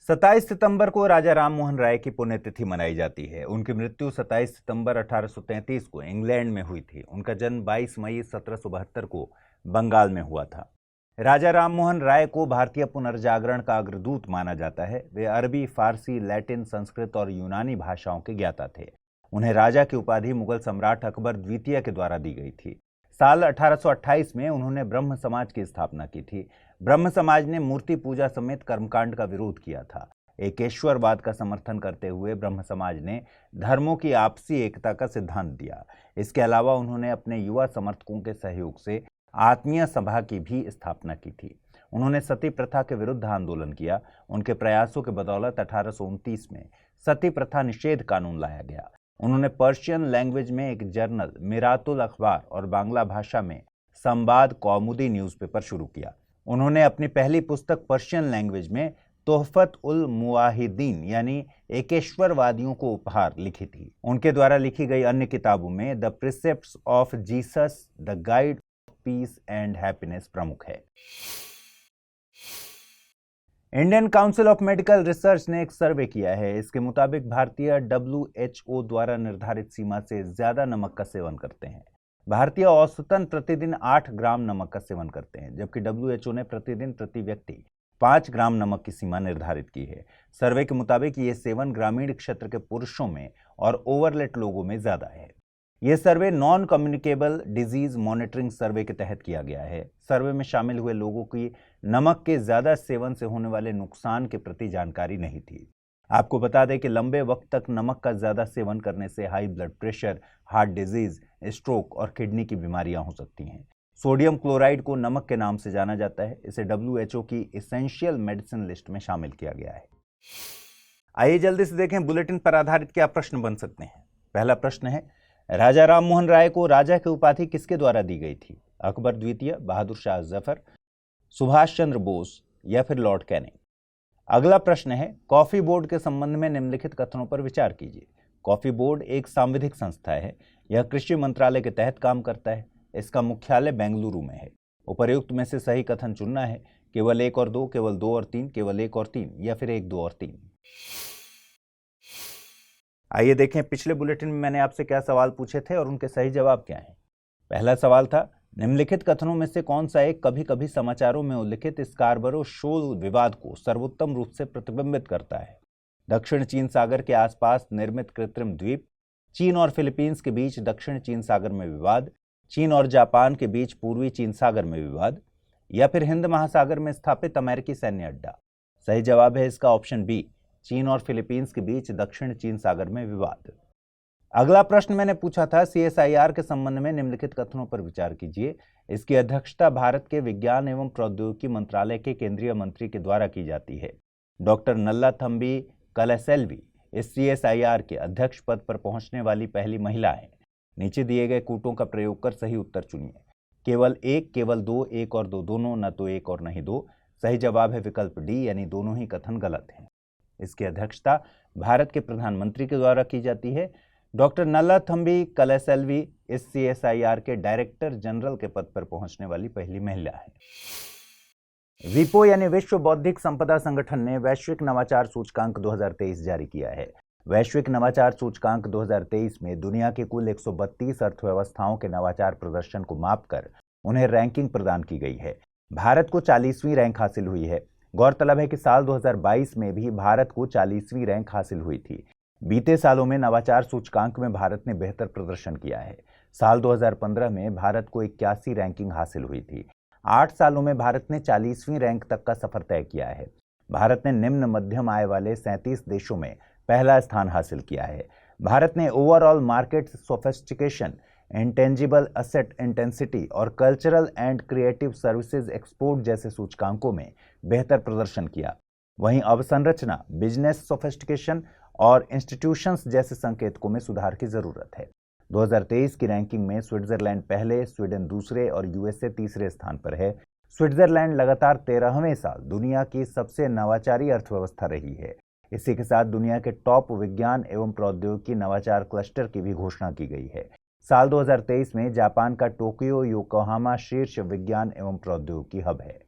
27 सितंबर को राजा राम मोहन राय की पुण्यतिथि मनाई जाती है। उनकी मृत्यु 27 सितंबर 1833 को इंग्लैंड में हुई थी। उनका जन्म 22 मई 1772 को बंगाल में हुआ था। राजा राम मोहन राय को भारतीय पुनर्जागरण का अग्रदूत माना जाता है। वे अरबी, फारसी, लैटिन, संस्कृत और यूनानी भाषाओं के ज्ञाता थे। उन्हें राजा की उपाधि मुगल सम्राट अकबर द्वितीय के द्वारा दी गई थी। साल 1828 में उन्होंने ब्रह्म समाज की स्थापना की थी। ब्रह्म समाज ने मूर्ति पूजा समेत कर्मकांड का विरोध किया था। एकेश्वरवाद का समर्थन करते हुए ब्रह्म समाज ने धर्मों की आपसी एकता का सिद्धांत दिया। इसके अलावा उन्होंने अपने युवा समर्थकों के सहयोग से आत्मीय सभा की भी स्थापना की थी। उन्होंने सती प्रथा के विरुद्ध आंदोलन किया। उनके प्रयासों के बदौलत 1829 में सती प्रथा निषेध कानून लाया गया। उन्होंने पर्शियन लैंग्वेज में एक जर्नल मिरातुल अखबार और बांग्ला भाषा में संवाद कौमुदी न्यूज़पेपर शुरू किया। उन्होंने अपनी पहली पुस्तक पर्शियन लैंग्वेज में तोहफत उल मुवाहिदीन यानी एकेश्वरवादियों को उपहार लिखी थी। उनके द्वारा लिखी गई अन्य किताबों में the precepts of Jesus, the guide of peace and happiness प्रमुख है। Indian council of medical research ने एक सर्वे किया है। इसके मुताबिक भारतीय WHO द्वारा निर्धारित सीमा से ज्यादा नमक का सेवन करते हैं। भारतीय औसतन प्रतिदिन 8 ग्राम नमक का सेवन करते हैं, जबकि WHO ने प्रतिदिन प्रति व्यक्ति 5 ग्राम नमक की सीमा निर्धारित की है। सर्वे के मुताबिक ये सेवन ग्रामीण क्षेत्र के पुरुषों में और ओवरवेट लोगों में ज्यादा है। यह सर्वे नॉन कम्युनिकेबल डिजीज मॉनिटरिंग सर्वे के तहत किया गया है। सर्वे में शामिल हुए लोगों की नमक के ज्यादा सेवन से होने वाले नुकसान के प्रति जानकारी नहीं थी। आपको बता दें कि लंबे वक्त तक नमक का ज्यादा सेवन करने से high blood pressure, heart disease, stroke और किडनी की बीमारियां हो सकती हैं। सोडियम क्लोराइड को नमक के नाम से जाना जाता है। इसे WHO की एसेंशियल मेडिसिन लिस्ट में शामिल किया गया है। आइए जल्दी से देखें बुलेटिन पर आधारित क्या प्रश्न बन सकते हैं। पहला प्रश्न है, राजा राम मोहन राय को राजा की उपाधि किसके द्वारा दी गई थी? अकबर द्वितीय, बहादुर शाह जफर, सुभाष चंद्र बोस या फिर लॉर्ड कैनिंग। अगला प्रश्न है, कॉफी बोर्ड के संबंध में निम्नलिखित कथनों पर विचार कीजिए। कॉफी बोर्ड एक सांविधिक संस्था है। यह कृषि मंत्रालय के तहत काम करता है। इसका मुख्यालय बेंगलुरु में है। उपर्युक्त में से सही कथन चुनना है। केवल 1 और 2, केवल 2 और 3, केवल 1 और 3 या फिर 1, 2 और 3। आइए देखें पिछले बुलेटिन में मैंने आपसे क्या सवाल पूछे थे और उनके सही जवाब क्या हैं। पहला सवाल था, निम्नलिखित कथनों में से कौन सा एक कभी कभी समाचारों में उल्लिखित स्कारबरो शोल विवाद को सर्वोत्तम रूप से प्रतिबिंबित करता है? दक्षिण चीन सागर के आसपास निर्मित कृत्रिम द्वीप, चीन और फिलीपींस के बीच दक्षिण चीन सागर में विवाद, चीन और जापान के बीच पूर्वी चीन सागर में विवाद, या फिर हिंद महासागर में स्थापित अमेरिकी सैन्य अड्डा? सही जवाब है इसका ऑप्शन बी, चीन और फिलीपींस के बीच दक्षिण चीन सागर में विवाद। अगला प्रश्न मैंने पूछा था, CSIR के संबंध में निम्नलिखित कथनों पर विचार कीजिए। इसकी अध्यक्षता भारत के विज्ञान एवं प्रौद्योगिकी मंत्रालय के केंद्रीय मंत्री के द्वारा की जाती है। डॉक्टर नल्लाथम्बी कलासेल्वी इस CSIR के अध्यक्ष पद पर पहुंचने वाली पहली महिला है। नीचे दिए गए कूटों का प्रयोग कर सही उत्तर चुनिए। केवल एक, केवल दो, एक और दो दोनों, न तो एक और नहीं दो। सही जवाब है विकल्प डी, यानी दोनों ही कथन गलत हैं। इसकी अध्यक्षता भारत के प्रधानमंत्री के द्वारा की जाती है। डॉक्टर नल्लाथम्बी कलासेल्वी इस CSIR के डायरेक्टर जनरल के पद पर पहुंचने वाली पहली महिला है। विपो यानी विश्व बौद्धिक संपदा संगठन ने वैश्विक नवाचार सूचकांक 2023 जारी किया है। वैश्विक नवाचार सूचकांक 2023 में दुनिया के कुल 132 अर्थव्यवस्थाओं के नवाचार प्रदर्शन को मापकर उन्हें रैंकिंग प्रदान की गई है। भारत को 40वीं रैंक हासिल हुई है। गौरतलब है कि साल 2022 में भी भारत को 40वीं रैंक हासिल हुई थी। बीते सालों में नवाचार सूचकांक में भारत ने बेहतर प्रदर्शन किया है। साल 2015 में भारत को 81 रैंकिंग हासिल हुई थी। 8 सालों में भारत ने 40वीं रैंक तक का सफर तय किया है। भारत ने निम्न मध्यम आय वाले 37 देशों में पहला स्थान हासिल किया है। भारत ने overall market sophistication, intangible asset intensity और cultural and creative services export जैसे सूचकांकों में बेहतर प्रदर्शन किया। वहीं अवसंरचना, बिजनेस सोफिस्टिकेशन और इंस्टीट्यूशंस जैसे संकेतकों में सुधार की जरूरत है। 2023 की रैंकिंग में स्विट्जरलैंड पहले, स्वीडन दूसरे और USA तीसरे स्थान पर है। स्विट्जरलैंड लगातार 13वें साल दुनिया की सबसे नवाचारी अर्थव्यवस्था रही है। इसी के साथ दुनिया के टॉप विज्ञान एवं प्रौद्योगिकी नवाचार क्लस्टर की भी घोषणा की गई है। साल 2023 में जापान का टोक्यो योकोहामा शीर्ष विज्ञान एवं प्रौद्योगिकी हब है।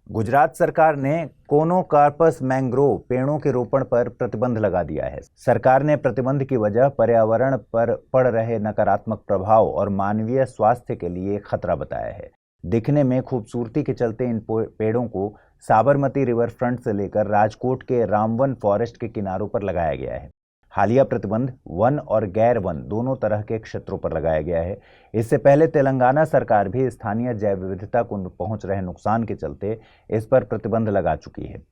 गुजरात सरकार ने कोनोकार्पस मैंग्रोव पेड़ों के रोपण पर प्रतिबंध लगा दिया है। सरकार ने प्रतिबंध की वजह पर्यावरण पर पड़ रहे नकारात्मक प्रभाव और मानवीय स्वास्थ्य के लिए खतरा बताया है। दिखने में खूबसूरती के चलते इन पेड़ों को साबरमती रिवर फ्रंट से लेकर राजकोट के रामवन फॉरेस्ट के किनारों पर लगाया गया है। हालिया प्रतिबंध वन और गैर वन दोनों तरह के क्षेत्रों पर लगाया गया है। इससे पहले तेलंगाना सरकार भी स्थानीय जैव विविधता को पहुंच रहे नुकसान के चलते इस पर प्रतिबंध लगा चुकी है।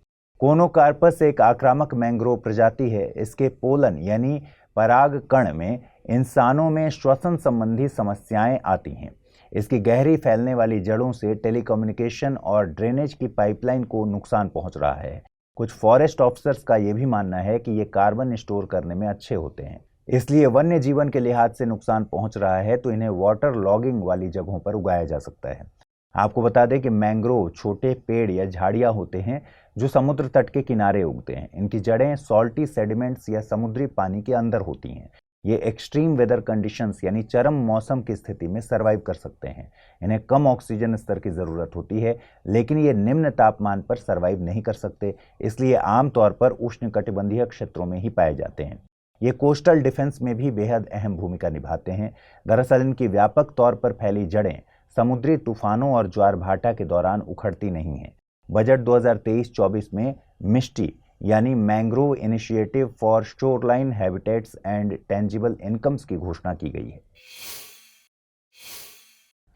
कोनोकार्पस एक आक्रामक मैंग्रोव प्रजाति है। इसके पोलन यानी परागकण में इंसानों में श्वसन संबंधी समस्याएं आती हैं। इसकी गहरी फैलने वाली जड़ों से टेलीकम्युनिकेशन और ड्रेनेज की पाइपलाइन को नुकसान पहुंच रहा है। कुछ फॉरेस्ट ऑफिसर्स का यह भी मानना है कि ये कार्बन स्टोर करने में अच्छे होते हैं, इसलिए वन्य जीवन के लिहाज से नुकसान पहुंच रहा है तो इन्हें वाटर लॉगिंग वाली जगहों पर उगाया जा सकता है। आपको बता दें कि मैंग्रोव छोटे पेड़ या झाड़ियां होते हैं जो समुद्र तट के किनारे उगते हैं। इनकी जड़ें सॉल्टी सेडिमेंट्स या समुद्री पानी के अंदर होती हैं। ये एक्सट्रीम वेदर कंडीशंस यानी चरम मौसम की स्थिति में सर्वाइव कर सकते हैं। इन्हें कम ऑक्सीजन स्तर की ज़रूरत होती है, लेकिन ये निम्न तापमान पर सर्वाइव नहीं कर सकते, इसलिए आमतौर पर उष्णकटिबंधीय क्षेत्रों में ही पाए जाते हैं। ये कोस्टल डिफेंस में भी बेहद अहम भूमिका निभाते हैं। दरअसल इनकी व्यापक तौर पर फैली जड़ें समुद्री तूफानों और ज्वार भाटा के दौरान उखड़ती नहीं हैं। बजट 2023-24 में मिस्टी यानी mangrove initiative for shoreline habitats and tangible incomes की घोषणा की गई है।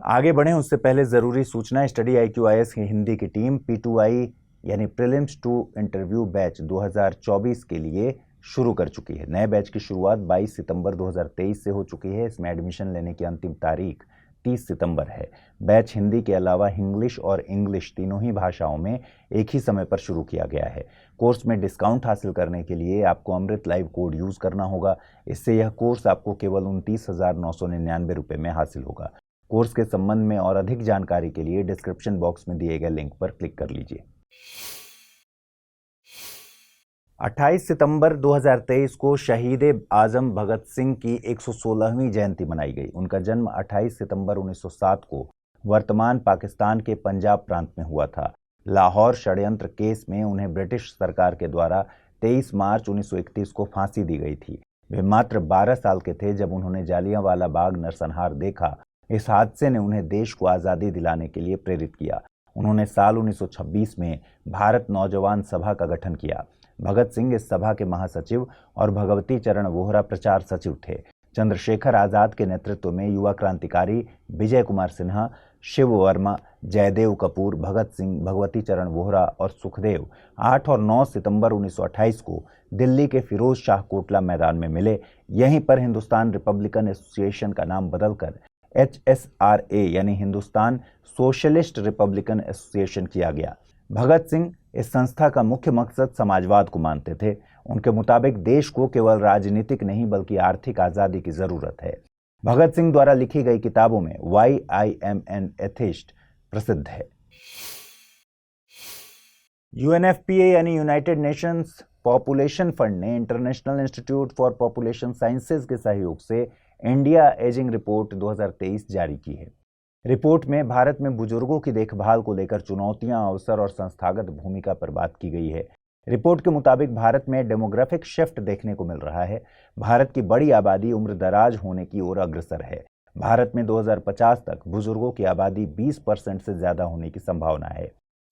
आगे बढ़ें उससे पहले जरूरी सूचना, स्टडी IQIS की हिंदी की टीम P2I यानी प्रीलिम्स टू इंटरव्यू बैच 2024 के लिए शुरू कर चुकी है। नए बैच की शुरुआत 22 सितंबर 2023 से हो चुकी है। इसमें एडमिशन लेने की अंतिम तारीख 30 सितंबर है। बैच हिंदी के अलावा इंग्लिश और इंग्लिश तीनों ही भाषाओं में एक ही समय पर शुरू किया गया है। कोर्स में डिस्काउंट हासिल करने के लिए आपको अमृत लाइव कोड यूज़ करना होगा। इससे यह कोर्स आपको केवल 29,999 रुपये में हासिल होगा। कोर्स के संबंध में और अधिक जानकारी के लिए डिस्क्रिप्शन बॉक्स में दिए गए लिंक पर क्लिक कर लीजिए। 28 सितंबर 2023 को शहीद आजम भगत सिंह की 116वीं जयंती मनाई गई। उनका जन्म 28 सितंबर 1907 को वर्तमान पाकिस्तान के पंजाब प्रांत में हुआ था। लाहौर षड्यंत्र केस में उन्हें ब्रिटिश सरकार के द्वारा 23 मार्च 1931 को फांसी दी गई थी। वे मात्र 12 साल के थे जब उन्होंने जालियांवाला बाग नरसंहार देखा। इस हादसे ने उन्हें देश को आज़ादी दिलाने के लिए प्रेरित किया। उन्होंने साल 1926 में भारत नौजवान सभा का गठन किया। भगत सिंह इस सभा के महासचिव और भगवती चरण वोहरा प्रचार सचिव थे। चंद्रशेखर आजाद के नेतृत्व में युवा क्रांतिकारी विजय कुमार सिन्हा, शिव वर्मा, जयदेव कपूर, भगत सिंह, भगवती चरण वोहरा और सुखदेव 8 और 9 सितंबर 1928 को दिल्ली के फिरोज शाह कोटला मैदान में मिले। यहीं पर हिंदुस्तान रिपब्लिकन एसोसिएशन का नाम बदलकर HSRA यानी हिंदुस्तान सोशलिस्ट रिपब्लिकन एसोसिएशन किया गया। भगत सिंह इस संस्था का मुख्य मकसद समाजवाद को मानते थे। उनके मुताबिक देश को केवल राजनीतिक नहीं बल्कि आर्थिक आजादी की जरूरत है। भगत सिंह द्वारा लिखी गई किताबों में why I am an atheist प्रसिद्ध है। UNFPA यानी यूनाइटेड नेशंस पॉपुलेशन फंड ने International Institute for Population Sciences के सहयोग से इंडिया एजिंग रिपोर्ट 2023 जारी की है। रिपोर्ट में भारत में बुजुर्गों की देखभाल को लेकर चुनौतियां, अवसर और संस्थागत भूमिका पर बात की गई है। रिपोर्ट के मुताबिक भारत में डेमोग्राफिक शिफ्ट देखने को मिल रहा है। भारत की बड़ी आबादी उम्र दराज होने की ओर अग्रसर है। भारत में 2050 तक बुजुर्गों की आबादी 20% से ज्यादा होने की संभावना है।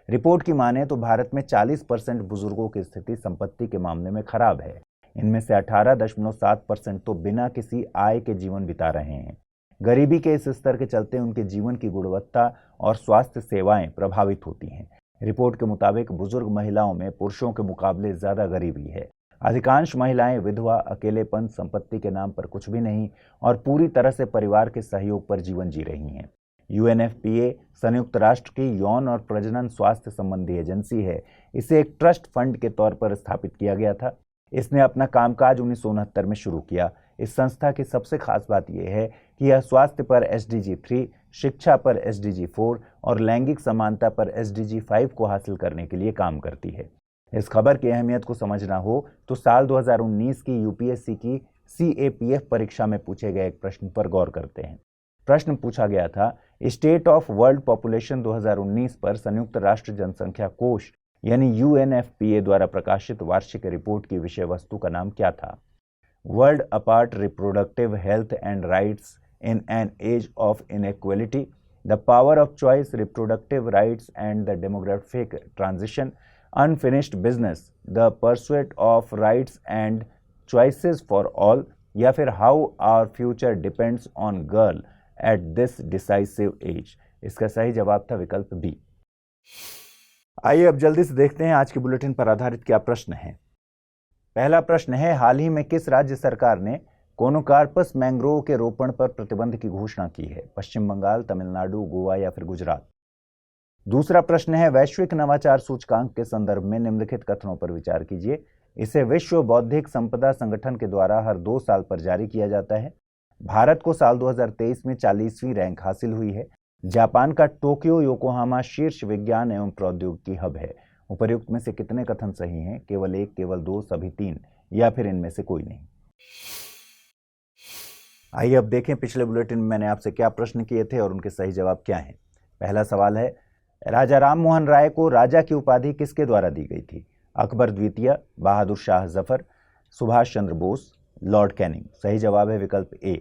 रिपोर्ट की माने तो भारत में 40% बुजुर्गों की स्थिति संपत्ति के मामले में खराब है। इनमें से 18.7% तो बिना किसी आय के जीवन बिता रहे हैं। गरीबी के इस स्तर के चलते उनके जीवन की गुणवत्ता और स्वास्थ्य सेवाएं प्रभावित होती हैं। रिपोर्ट के मुताबिक बुजुर्ग महिलाओं में पुरुषों के मुकाबले ज्यादा गरीबी है। अधिकांश महिलाएं विधवा, अकेलेपन, संपत्ति के नाम पर कुछ भी नहीं और पूरी तरह से परिवार के सहयोग पर जीवन जी रही हैं। UNFPA संयुक्त राष्ट्र की यौन और प्रजनन स्वास्थ्य संबंधी एजेंसी है। इसे एक ट्रस्ट फंड के तौर पर स्थापित किया गया था। इसने अपना कामकाज 1969 में शुरू किया। इस संस्था की सबसे खास बात यह है कि यह स्वास्थ्य पर SDG 3, शिक्षा पर SDG 4 और लैंगिक समानता पर SDG 5 को हासिल करने के लिए काम करती है। इस खबर की अहमियत को समझना हो तो साल 2019 की UPSC की CAPF परीक्षा में पूछे गए एक प्रश्न पर गौर करते हैं। प्रश्न पूछा गया था, स्टेट ऑफ वर्ल्ड पॉपुलेशन 2019 पर संयुक्त राष्ट्र जनसंख्या कोष यानी UNFPA द्वारा प्रकाशित वार्षिक रिपोर्ट की विषय वस्तु का नाम क्या था? World apart reproductive health and rights in an age of inequality, the power of choice, reproductive rights and the demographic transition, unfinished business, the pursuit of rights and choices for all, या फिर how our future depends on girl at this decisive age. इसका सही जवाब था विकल्प B. आइए अब जल्दी से देखते हैं आज के बुलेटिन पर आधारित क्या प्रश्न है। पहला प्रश्न है, हाल ही में किस राज्य सरकार ने कोनोकार्पस मैंग्रोव के रोपण पर प्रतिबंध की घोषणा की है? पश्चिम बंगाल, तमिलनाडु, गोवा या फिर गुजरात? दूसरा प्रश्न है, वैश्विक नवाचार सूचकांक के संदर्भ में निम्नलिखित कथनों पर विचार कीजिए। इसे विश्व बौद्धिक संपदा संगठन के द्वारा हर 2 साल पर जारी किया जाता है। भारत को साल 2023 में 40वीं रैंक हासिल हुई है। जापान का टोक्यो योकोहामा शीर्ष विज्ञान एवं प्रौद्योगिकी हब है। उपर्युक्त में से कितने कथन सही हैं? केवल 1, केवल 2, सभी 3 या फिर इनमें से कोई नहीं? आइए अब देखें पिछले बुलेटिन में मैंने आपसे क्या प्रश्न किए थे और उनके सही जवाब क्या हैं। पहला सवाल है, राजा राम मोहन राय को राजा की उपाधि किसके द्वारा दी गई थी? अकबर द्वितीय, बहादुर शाह जफर, सुभाष चंद्र बोस, लॉर्ड कैनिंग। सही जवाब है विकल्प ए।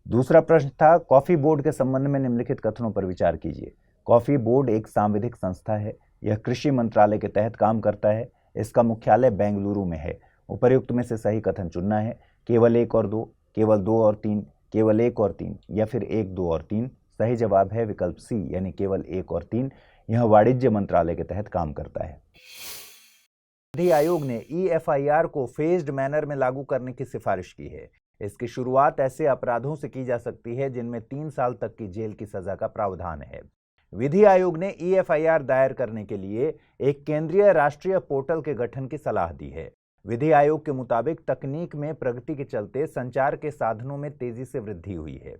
दूसरा प्रश्न था, कॉफी बोर्ड के संबंध में निम्नलिखित कथनों पर विचार कीजिए। कॉफी बोर्ड एक सांविधिक संस्था है। यह कृषि मंत्रालय के तहत काम करता है। इसका मुख्यालय बेंगलुरु में है। उपर्युक्त में से सही कथन चुनना है। केवल 1 और 2, केवल 2 और 3, केवल 1 और 3 या फिर 1, 2 और 3। सही जवाब है विकल्प सी यानी केवल 1 और 3। यह वाणिज्य मंत्रालय के तहत काम करता है। विधि आयोग ने EFIR को फेज्ड मैनर में लागू करने की सिफारिश की है। इसकी शुरुआत ऐसे अपराधों से की जा सकती है जिनमें 3 साल तक की जेल की सजा का प्रावधान है। विधि आयोग ने EFIR दायर करने के लिए एक केंद्रीय राष्ट्रीय पोर्टल के गठन की सलाह दी है। विधि आयोग के मुताबिक तकनीक में प्रगति के चलते संचार के साधनों में तेजी से वृद्धि हुई है।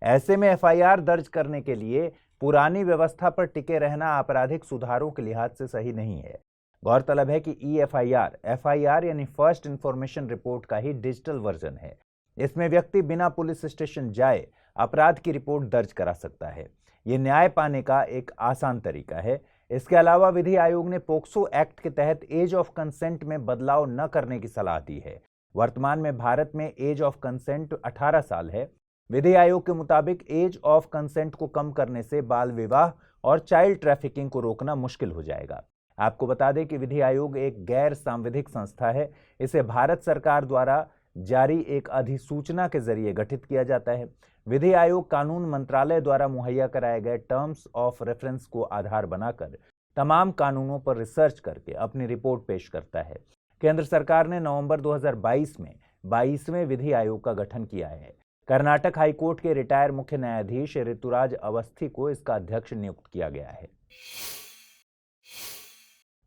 ऐसे में FIR दर्ज करने के लिए पुरानी व्यवस्था पर टिके रहना आपराधिक सुधारों के लिहाज से सही नहीं है। गौरतलब है कि EFIR FIR यानी फर्स्ट इंफॉर्मेशन रिपोर्ट का ही डिजिटल वर्जन है। इसमें व्यक्ति बिना पुलिस स्टेशन जाए अपराध की रिपोर्ट दर्ज करा सकता है। ये न्याय पाने का एक आसान तरीका है। इसके अलावा विधि आयोग ने पोक्सो एक्ट के तहत एज ऑफ कंसेंट में बदलाव न करने की सलाह दी है। वर्तमान में भारत में एज ऑफ कंसेंट 18 साल है। विधि आयोग के मुताबिक एज ऑफ कंसेंट को कम करने से बाल विवाह और चाइल्ड ट्रैफिकिंग को रोकना मुश्किल हो जाएगा। आपको बता दें कि विधि आयोग एक गैर सांविधिक संस्था है। इसे भारत सरकार द्वारा जारी एक अधिसूचना के जरिए गठित किया जाता है। विधि आयोग कानून मंत्रालय द्वारा मुहैया कराए गए टर्म्स ऑफ रेफरेंस को आधार बनाकर तमाम कानूनों पर रिसर्च करके अपनी रिपोर्ट पेश करता है। केंद्र सरकार ने नवंबर 2022 में 22वें विधि आयोग का गठन किया है। कर्नाटक हाईकोर्ट के रिटायर मुख्य न्यायाधीश ऋतुराज अवस्थी को इसका अध्यक्ष नियुक्त किया गया है।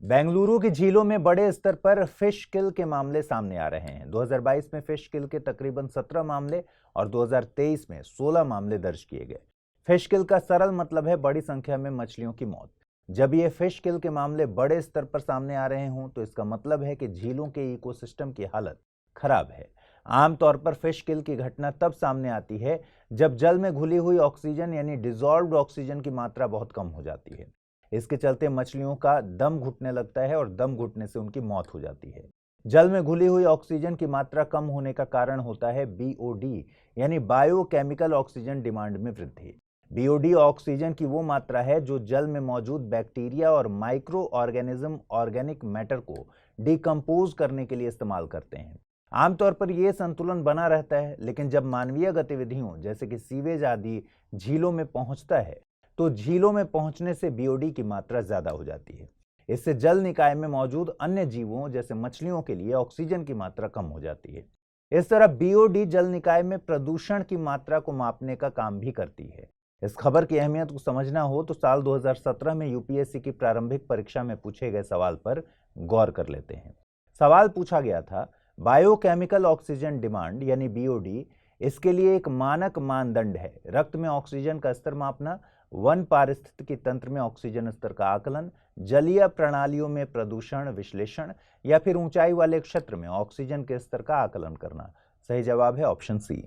बेंगलुरु की झीलों में बड़े स्तर पर फिश किल के मामले सामने आ रहे हैं। 2022 में फिश किल के तकरीबन 17 मामले और 2023 में 16 मामले दर्ज किए गए। फिश किल का सरल मतलब है बड़ी संख्या में मछलियों की मौत। जब ये फिश किल के मामले बड़े स्तर पर सामने आ रहे हों तो इसका मतलब है कि झीलों के इकोसिस्टम की हालत खराब है। आमतौर पर फिश किल की घटना तब सामने आती है जब जल में घुली हुई ऑक्सीजन यानी डिसॉल्व्ड ऑक्सीजन की मात्रा बहुत कम हो जाती है। इसके चलते मछलियों का दम घुटने लगता है और दम घुटने से उनकी मौत हो जाती है। जल में घुली हुई ऑक्सीजन की मात्रा कम होने का कारण होता है बीओडी यानी बायोकेमिकल ऑक्सीजन डिमांड में वृद्धि। बीओडी ऑक्सीजन की वो मात्रा है जो जल में मौजूद बैक्टीरिया और माइक्रो ऑर्गेनिज्म ऑर्गेनिक मैटर को डिकम्पोज करने के लिए इस्तेमाल करते हैं। आमतौर पर यह संतुलन बना रहता है, लेकिन जब मानवीय गतिविधियों जैसे कि सीवेज आदि झीलों में पहुंचता है तो झीलों में पहुंचने से बीओडी की मात्रा ज्यादा हो जाती है। इससे जल निकाय में मौजूद अन्य जीवों जैसे मछलियों के लिए ऑक्सीजन की मात्रा कम हो जाती है। इस तरह बीओडी जल निकाय में प्रदूषण की मात्रा को मापने का काम भी करती है। इस खबर की अहमियत को समझना हो तो साल 2017 में यूपीएससी की प्रारंभिक परीक्षा में पूछे गए सवाल पर गौर कर लेते हैं। सवाल पूछा गया था, बायोकेमिकल ऑक्सीजन डिमांड यानी बीओडी, इसके लिए एक मानक मानदंड है। रक्त में ऑक्सीजन का स्तर मापना, वन पारिस्थितिकी तंत्र में ऑक्सीजन स्तर का आकलन, जलीय प्रणालियों में प्रदूषण विश्लेषण या फिर ऊंचाई वाले क्षेत्र में ऑक्सीजन के स्तर का आकलन करना। सही जवाब है ऑप्शन सी।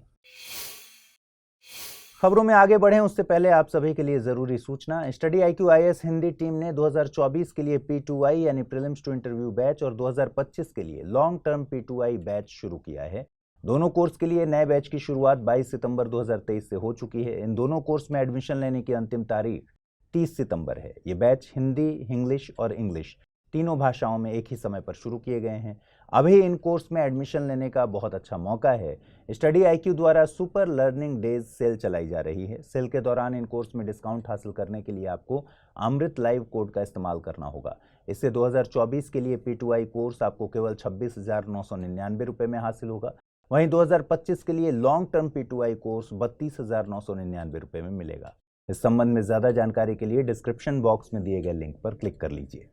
खबरों में आगे बढ़ें उससे पहले आप सभी के लिए जरूरी सूचना। Study IQ IAS Hindi team ने 2024 के लिए P2I यानी प्रीलिम्स टू इंटरव्यू बैच और 2025 के लिए लॉन्ग टर्म P2I बैच शुरू किया है। दोनों कोर्स के लिए नए बैच की शुरुआत 22 सितंबर 2023 से हो चुकी है। इन दोनों कोर्स में एडमिशन लेने की अंतिम तारीख 30 सितंबर है। ये बैच हिंदी, इंग्लिश और इंग्लिश तीनों भाषाओं में एक ही समय पर शुरू किए गए हैं। अभी इन कोर्स में एडमिशन लेने का बहुत अच्छा मौका है। स्टडी IQ द्वारा सुपर लर्निंग डेज सेल चलाई जा रही है। सेल के दौरान इन कोर्स में डिस्काउंट हासिल करने के लिए आपको अमृत लाइव कोड का इस्तेमाल करना होगा। इससे 2024 के लिए P2I कोर्स आपको केवल 26,999 रुपये में हासिल होगा। वहीं 2025 के लिए लॉन्ग टर्म P2I कोर्स 32,999 रुपये में मिलेगा। इस संबंध में ज्यादा जानकारी के लिए डिस्क्रिप्शन बॉक्स में दिए गए लिंक पर क्लिक कर लीजिए।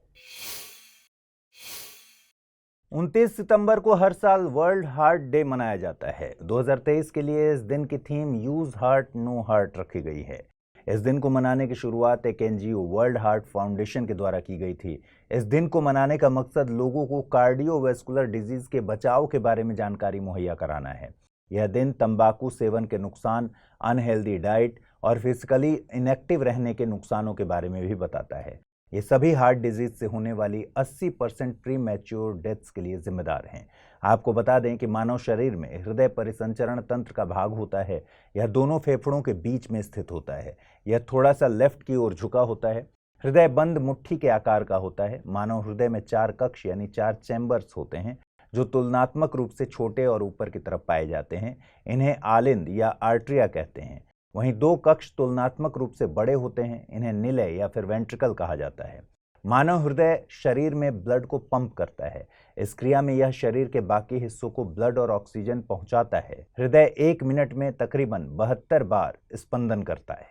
29 सितंबर को हर साल वर्ल्ड हार्ट डे मनाया जाता है। 2023 के लिए इस दिन की theme use heart know heart रखी गई है। इस दिन को मनाने की शुरुआत एक NGO वर्ल्ड हार्ट फाउंडेशन के द्वारा की गई थी। इस दिन को मनाने का मकसद लोगों को कार्डियोवैस्कुलर डिजीज के बचाव के बारे में जानकारी मुहैया कराना है। यह दिन तंबाकू सेवन के नुकसान, अनहेल्दी डाइट और फिजिकली इनएक्टिव रहने के नुकसानों के बारे में भी बताता है। ये सभी हार्ट डिजीज से होने वाली 80% प्री मैच्योर डेथ्स के लिए जिम्मेदार हैं। आपको बता दें कि मानव शरीर में हृदय परिसंचरण तंत्र का भाग होता है। यह दोनों फेफड़ों के बीच में स्थित होता है। यह थोड़ा सा लेफ्ट की ओर झुका होता है। हृदय बंद मुट्ठी के आकार का होता है। मानव हृदय में 4 कक्ष यानी 4 चैम्बर्स होते हैं जो तुलनात्मक रूप से छोटे और ऊपर की तरफ पाए जाते हैं। इन्हें आलिंद या आर्ट्रिया कहते हैं। वहीं 2 कक्ष तुलनात्मक रूप से बड़े होते हैं। इन्हें निलय या फिर वेंट्रिकल कहा जाता है। मानव हृदय शरीर में ब्लड को पंप करता है। इस क्रिया में यह शरीर के बाकी हिस्सों को ब्लड और ऑक्सीजन पहुंचाता है। हृदय 1 मिनट में तकरीबन 72 बार स्पंदन करता है।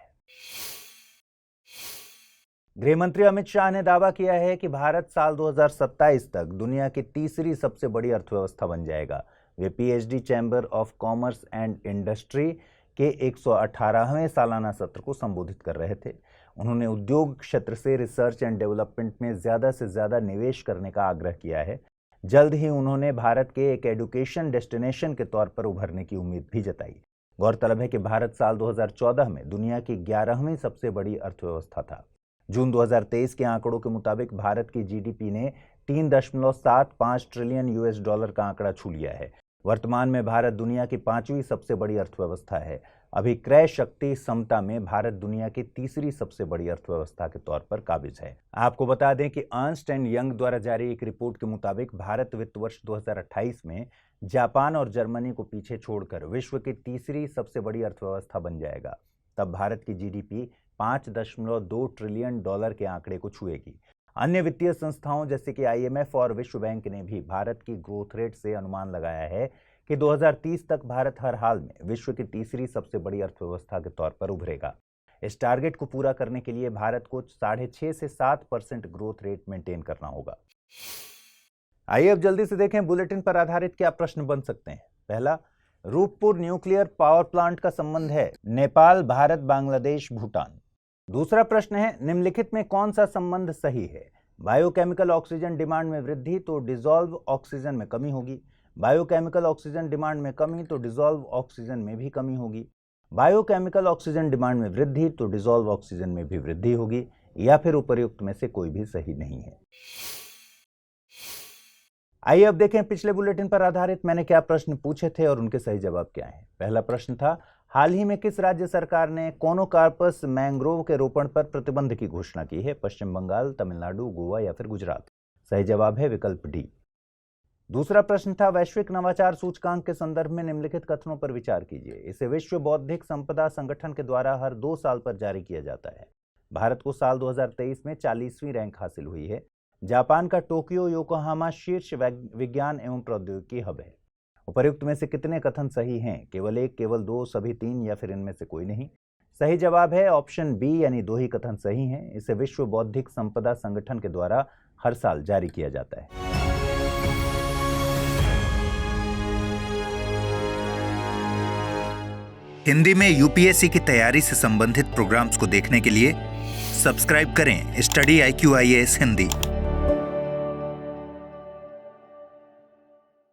गृह मंत्री अमित शाह ने दावा किया है कि भारत साल 2027 तक दुनिया की तीसरी सबसे बड़ी अर्थव्यवस्था बन जाएगा। वे PhD chamber of commerce and industry के 118वें सालाना सत्र को संबोधित कर रहे थे। उन्होंने उद्योग क्षेत्र से रिसर्च एंड डेवलपमेंट में ज़्यादा से ज़्यादा निवेश करने का आग्रह किया है। जल्द ही उन्होंने भारत के एक एजुकेशन डेस्टिनेशन के तौर पर उभरने की उम्मीद भी जताई। गौरतलब है कि भारत साल 2014 में दुनिया की 11वीं सबसे बड़ी अर्थव्यवस्था था। जून 2023 के आंकड़ों के मुताबिक भारत की GDP ने $3.75 ट्रिलियन का आंकड़ा छू लिया है। वर्तमान में भारत दुनिया की 5वीं सबसे बड़ी अर्थव्यवस्था है। अभी क्रय शक्ति समता में भारत दुनिया की 3री सबसे बड़ी अर्थव्यवस्था के तौर पर काबिज है। आपको बता दें कि अर्न्स्ट एंड यंग द्वारा जारी एक रिपोर्ट के मुताबिक भारत वित्त वर्ष 2028 में जापान और जर्मनी को पीछे छोड़कर विश्व की 3री सबसे बड़ी अर्थव्यवस्था बन जाएगा। तब भारत की जीडीपी $5.2 ट्रिलियन के आंकड़े को छुएगी। अन्य वित्तीय संस्थाओं जैसे कि IMF और विश्व बैंक ने भी भारत की ग्रोथ रेट से अनुमान लगाया है कि 2030 तक भारत हर हाल में विश्व की 3री सबसे बड़ी अर्थव्यवस्था के तौर पर उभरेगा। इस टारगेट को पूरा करने के लिए भारत को 6.5 से 7% ग्रोथ रेट मेंटेन करना होगा। आइए अब जल्दी से देखें बुलेटिन पर आधारित क्या प्रश्न बन सकते हैं। पहला, रूपपुर न्यूक्लियर पावर प्लांट का संबंध है नेपाल, भारत, बांग्लादेश, भूटान। दूसरा प्रश्न है, निम्नलिखित में कौन सा संबंध सही है? बायोकेमिकल ऑक्सीजन डिमांड में वृद्धि तो डिसॉल्व ऑक्सीजन में कमी होगी। बायोकेमिकल ऑक्सीजन डिमांड में कमी तो डिसॉल्व ऑक्सीजन में भी कमी होगी। बायोकेमिकल ऑक्सीजन डिमांड में वृद्धि तो डिसॉल्व ऑक्सीजन में भी वृद्धि होगी, या फिर उपर्युक्त में से कोई भी सही नहीं है। आइए अब देखें पिछले बुलेटिन पर आधारित मैंने क्या प्रश्न पूछे थे और उनके सही जवाब क्या हैं। पहला प्रश्न था, हाल ही में किस राज्य सरकार ने कोनोकार्पस मैंग्रोव के रोपण पर प्रतिबंध की घोषणा की है? पश्चिम बंगाल, तमिलनाडु, गोवा या फिर गुजरात? सही जवाब है विकल्प डी। दूसरा प्रश्न था, वैश्विक नवाचार सूचकांक के संदर्भ में निम्नलिखित कथनों पर विचार कीजिए। इसे विश्व बौद्धिक संपदा संगठन के द्वारा हर 2 साल पर जारी किया जाता है। भारत को साल 2023 में 40वीं रैंक हासिल हुई है। जापान का टोक्यो योकोहामा शीर्ष विज्ञान एवं प्रौद्योगिकी हब है। उपर्युक्त में से कितने कथन सही हैं? केवल 1, केवल 2, सभी 3 या फिर इनमें से कोई नहीं? सही जवाब है ऑप्शन बी, यानी 2 ही कथन सही हैं। इसे विश्व बौद्धिक संपदा संगठन के द्वारा हर साल जारी किया जाता है। हिंदी में यूपीएससी की तैयारी से संबंधित प्रोग्राम्स को देखने के लिए सब्सक्राइब करें स्टडी IQ IAS हिंदी।